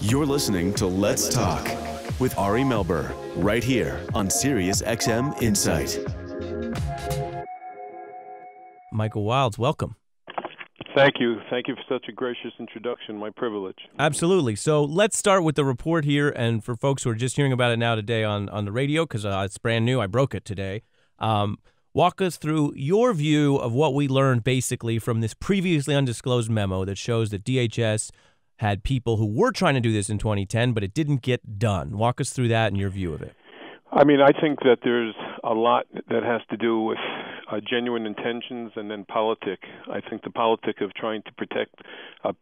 You're listening to Let's Talk with Ari Melber, right here on Sirius XM Insight. Michael Wilds, welcome. Thank you. Thank you for such a gracious introduction. My privilege. Absolutely. So let's start with the report here. And for folks who are just hearing about it now today on the radio, because it's brand new, I broke it today. Walk us through your view of what we learned basically from this previously undisclosed memo that shows that DHS had people who were trying to do this in 2010, but it didn't get done. Walk us through that and your view of it. I mean, I think that there's a lot that has to do with genuine intentions and then politic. I think the politic of trying to protect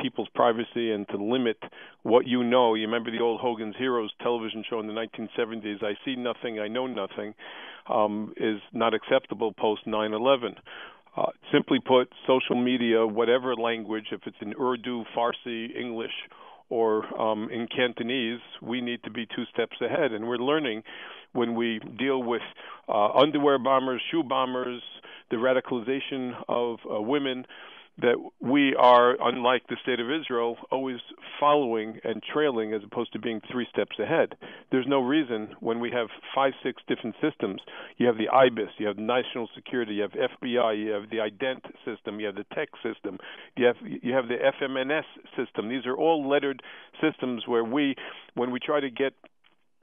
people's privacy and to limit what you know. You remember the old Hogan's Heroes television show in the 1970s, I see nothing, I know nothing, is not acceptable post 9/11. Simply put, social media, whatever language, if it's in Urdu, Farsi, English, or in Cantonese, we need to be two steps ahead. And we're learning when we deal with underwear bombers, shoe bombers, the radicalization of women, that we are, unlike the state of Israel, always following and trailing as opposed to being three steps ahead. There's no reason when we have 5-6 different systems. You have the IBIS, you have national security, you have FBI, you have the IDENT system, you have the tech system, you have the FMNS system. These are all lettered systems where when we try to get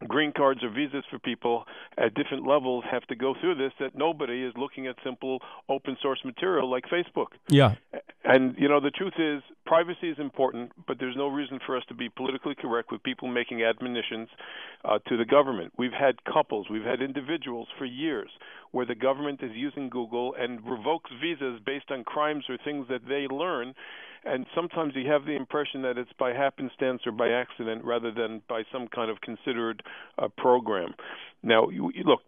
green cards or visas for people at different levels have to go through this, that nobody is looking at simple open source material like Facebook. Yeah. And, you know, the truth is privacy is important, but there's no reason for us to be politically correct with people making admonitions to the government. We've had couples, we've had individuals for years where the government is using Google and revokes visas based on crimes or things that they learn. And sometimes you have the impression that it's by happenstance or by accident rather than by some kind of considered program. Now, look,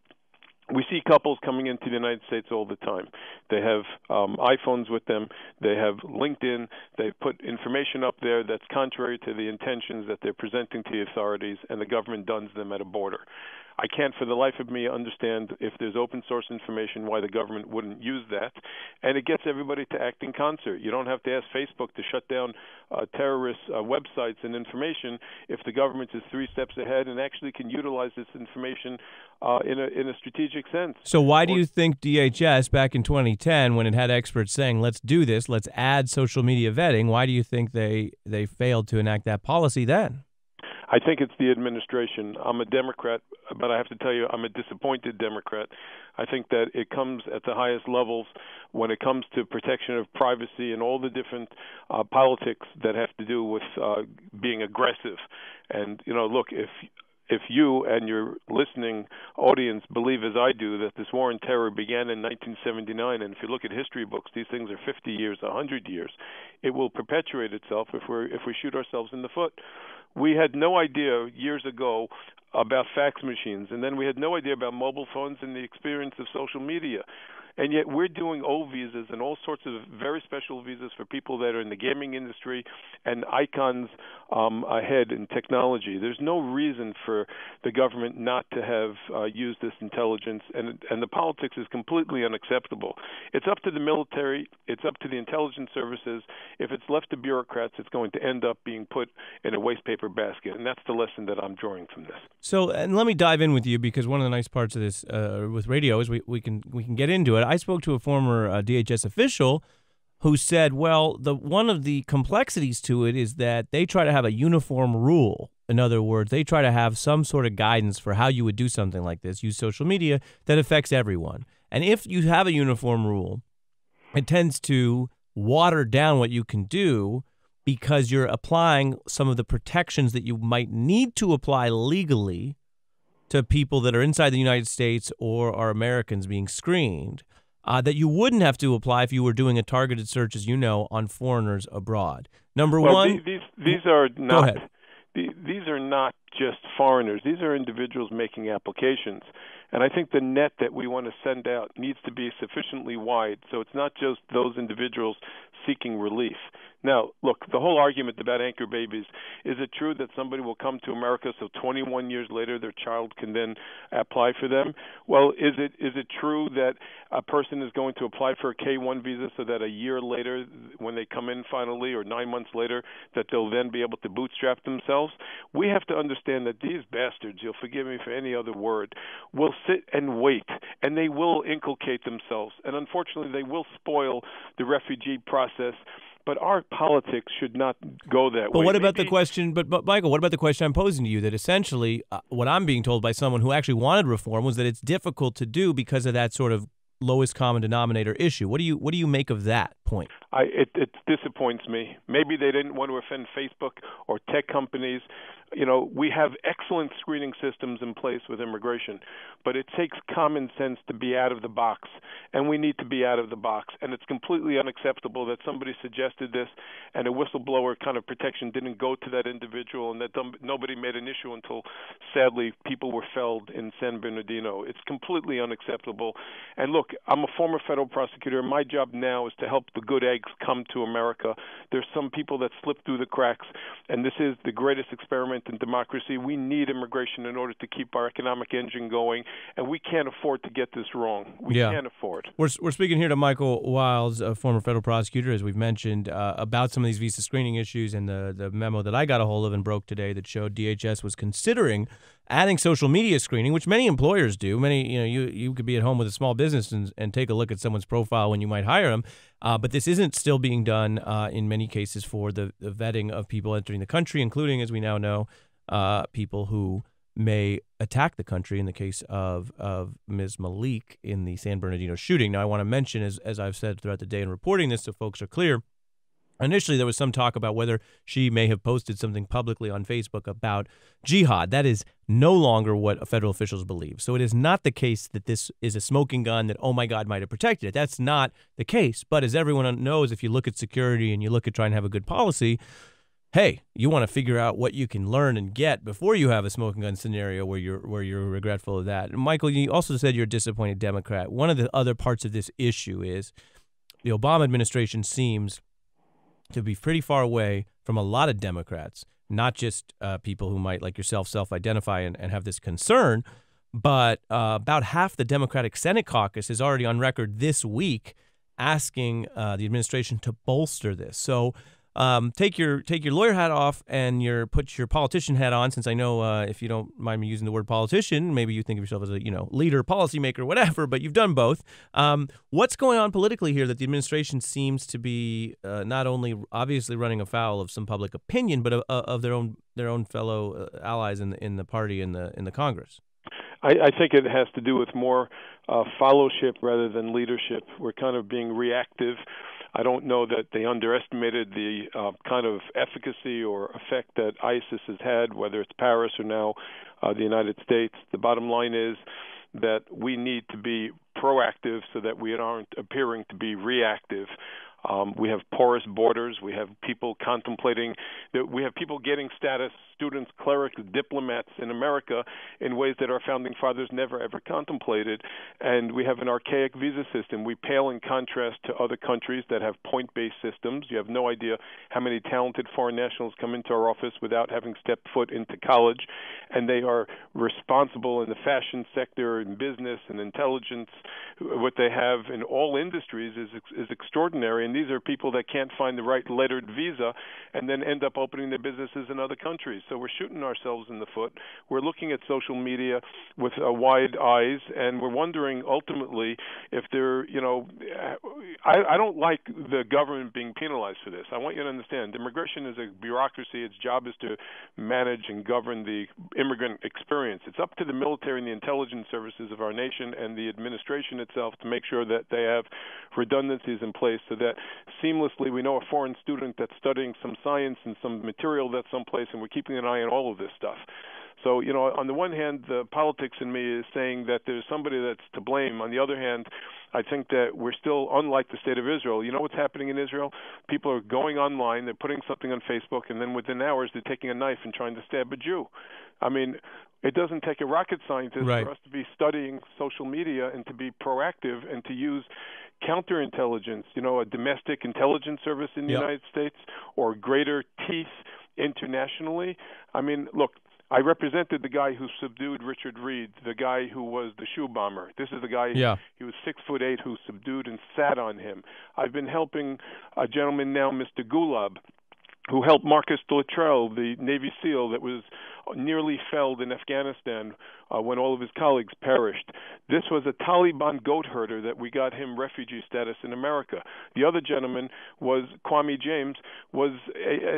we see couples coming into the United States all the time. They have iPhones with them. They have LinkedIn. They put information up there that's contrary to the intentions that they're presenting to the authorities, and the government duns them at a border. I can't for the life of me understand if there's open source information why the government wouldn't use that. And it gets everybody to act in concert. You don't have to ask Facebook to shut down terrorist websites and information if the government is three steps ahead and actually can utilize this information in a strategic sense. So why do you think DHS back in 2010, when it had experts saying, let's do this, let's add social media vetting, why do you think they failed to enact that policy then? I think it's the administration. I'm a Democrat, but I have to tell you I'm a disappointed Democrat. I think that it comes at the highest levels when it comes to protection of privacy and all the different politics that have to do with being aggressive. And, you know, look, if you and your listening audience believe, as I do, that this war on terror began in 1979, and if you look at history books, these things are 50 years, 100 years, it will perpetuate itself if we shoot ourselves in the foot. We had no idea years ago about fax machines, and then we had no idea about mobile phones and the experience of social media. And yet we're doing O visas and all sorts of very special visas for people that are in the gaming industry and icons ahead in technology. There's no reason for the government not to have used this intelligence, and the politics is completely unacceptable. It's up to the military. It's up to the intelligence services. If it's left to bureaucrats, it's going to end up being put in a waste paper basket, and that's the lesson that I'm drawing from this. So, and let me dive in with you, because one of the nice parts of this with radio is we can get into it. I spoke to a former DHS official who said, well, one of the complexities to it is that they try to have a uniform rule. In other words, they try to have some sort of guidance for how you would do something like this, use social media, that affects everyone. And if you have a uniform rule, it tends to water down what you can do because you're applying some of the protections that you might need to apply legally to people that are inside the United States or are Americans being screened. That you wouldn't have to apply if you were doing a targeted search, as you know, on foreigners abroad. Number one, these are not. Go ahead. These are not just foreigners. These are individuals making applications. And I think the net that we want to send out needs to be sufficiently wide so it's not just those individuals seeking relief. Now, look, the whole argument about anchor babies, is it true that somebody will come to America so 21 years later their child can then apply for them? Well, is it true that a person is going to apply for a K-1 visa so that a year later, when they come in finally, or 9 months later, that they'll then be able to bootstrap themselves? We have to understand that these bastards, you'll forgive me for any other word, will sit and wait, and they will inculcate themselves. And unfortunately, they will spoil the refugee process. But our politics should not go that way. But what about the question? But Michael, what about the question I'm posing to you? That essentially, what I'm being told by someone who actually wanted reform was that it's difficult to do because of that sort of lowest common denominator issue. What do you make of that point? It disappoints me. Maybe they didn't want to offend Facebook or tech companies. You know, we have excellent screening systems in place with immigration, but it takes common sense to be out of the box, and we need to be out of the box. And it's completely unacceptable that somebody suggested this and a whistleblower kind of protection didn't go to that individual, and that nobody made an issue until, sadly, people were felled in San Bernardino. It's completely unacceptable. And look, I'm a former federal prosecutor. My job now is to help the good eggs come to America. There's some people that slip through the cracks, and this is the greatest experiment in democracy. We need immigration in order to keep our economic engine going, and we can't afford to get this wrong. We can't afford. We're speaking here to Michael Wiles, a former federal prosecutor, as we've mentioned, about some of these visa screening issues, and the memo that I got a hold of and broke today that showed DHS was considering adding social media screening, which many employers do. You could be at home with a small business and take a look at someone's profile when you might hire them. But this isn't still being done in many cases for the vetting of people entering the country, including, as we now know, people who may attack the country in the case of Ms. Malik in the San Bernardino shooting. Now, I want to mention, as I've said throughout the day in reporting this so folks are clear, initially there was some talk about whether she may have posted something publicly on Facebook about jihad. That is no longer what federal officials believe. So it is not the case that this is a smoking gun that, oh my God, might have protected it. That's not the case. But as everyone knows, if you look at security and you look at trying to have a good policy, hey, you want to figure out what you can learn and get before you have a smoking gun scenario where you're regretful of that. And Michael, you also said you're a disappointed Democrat. One of the other parts of this issue is the Obama administration seems to be pretty far away from a lot of Democrats, not just people who might, like yourself, self-identify and have this concern, but about half the Democratic Senate caucus is already on record this week asking the administration to bolster this. So take your lawyer hat off and put your politician hat on, since I know if you don't mind me using the word politician, maybe you think of yourself as a leader, policymaker, whatever, but you've done both. What's going on politically here that the administration seems to be not only obviously running afoul of some public opinion, but of their own fellow allies in the party in the Congress? I think it has to do with more followship rather than leadership. We're kind of being reactive. I don't know that they underestimated the kind of efficacy or effect that ISIS has had, whether it's Paris or now the United States. The bottom line is that we need to be proactive so that we aren't appearing to be reactive. We have porous borders. We have people contemplating that we have people getting status, students, clerics, diplomats in America in ways that our founding fathers never, ever contemplated. And we have an archaic visa system. We pale in contrast to other countries that have point-based systems. You have no idea how many talented foreign nationals come into our office without having stepped foot into college. And they are responsible in the fashion sector, in business and intelligence. What they have in all industries is extraordinary. And these are people that can't find the right lettered visa and then end up opening their businesses in other countries. So we're shooting ourselves in the foot. We're looking at social media with wide eyes, and we're wondering ultimately if they're, I don't like the government being penalized for this. I want you to understand, immigration is a bureaucracy. Its job is to manage and govern the immigrant experience. It's up to the military and the intelligence services of our nation and the administration itself to make sure that they have redundancies in place so that seamlessly we know a foreign student that's studying some science and some material that's someplace, and we're keeping an eye on all of this stuff. So, on the one hand, the politics in me is saying that there's somebody that's to blame. On the other hand, I think that we're still unlike the state of Israel. You know what's happening in Israel? People are going online, they're putting something on Facebook, and then within hours they're taking a knife and trying to stab a Jew. I mean, it doesn't take a rocket scientist for us to be studying social media and to be proactive and to use counterintelligence, a domestic intelligence service in the United States, or greater teeth internationally. I mean, look, I represented the guy who subdued Richard Reed, the guy who was the shoe bomber. This is the guy, he was 6'8", who subdued and sat on him. I've been helping a gentleman now, Mr. Gulab, who helped Marcus Luttrell, the Navy SEAL that was nearly felled in Afghanistan when all of his colleagues perished. This was a Taliban goat herder that we got him refugee status in America. The other gentleman was Kwame James, was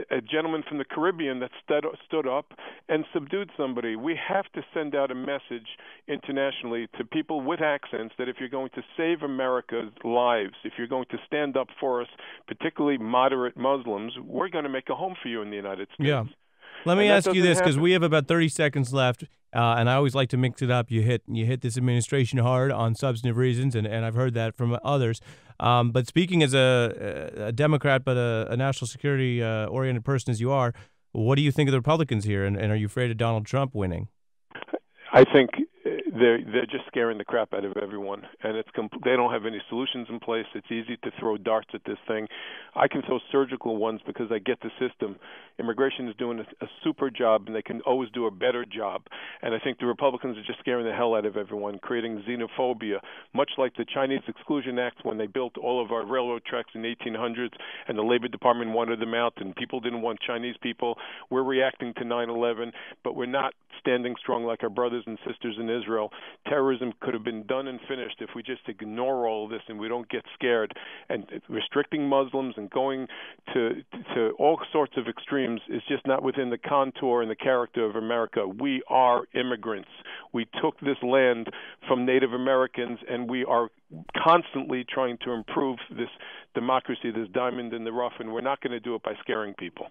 a gentleman from the Caribbean that stood up and subdued somebody. We have to send out a message internationally to people with accents that if you're going to save America's lives, if you're going to stand up for us, particularly moderate Muslims, we're going to make a home for you in the United States. Yeah. Let me ask you this, because we have about 30 seconds left, and I always like to mix it up. You hit this administration hard on substantive reasons, and I've heard that from others. But speaking as a Democrat, but a national security oriented person as you are, what do you think of the Republicans here, and are you afraid of Donald Trump winning? I think they're just scaring the crap out of everyone, and they don't have any solutions in place. It's easy to throw darts at this thing. I can throw surgical ones because I get the system. Immigration is doing a super job, and they can always do a better job. And I think the Republicans are just scaring the hell out of everyone, creating xenophobia, much like the Chinese Exclusion Act when they built all of our railroad tracks in the 1800s, and the Labor Department wanted them out, and people didn't want Chinese people. We're reacting to 9/11, but we're not standing strong like our brothers and sisters in Israel. Terrorism could have been done and finished if we just ignore all of this and we don't get scared. And restricting Muslims and going to all sorts of extremes is just not within the contour and the character of America. We are immigrants. We took this land from Native Americans, and we are constantly trying to improve this democracy, this diamond in the rough, and we're not going to do it by scaring people.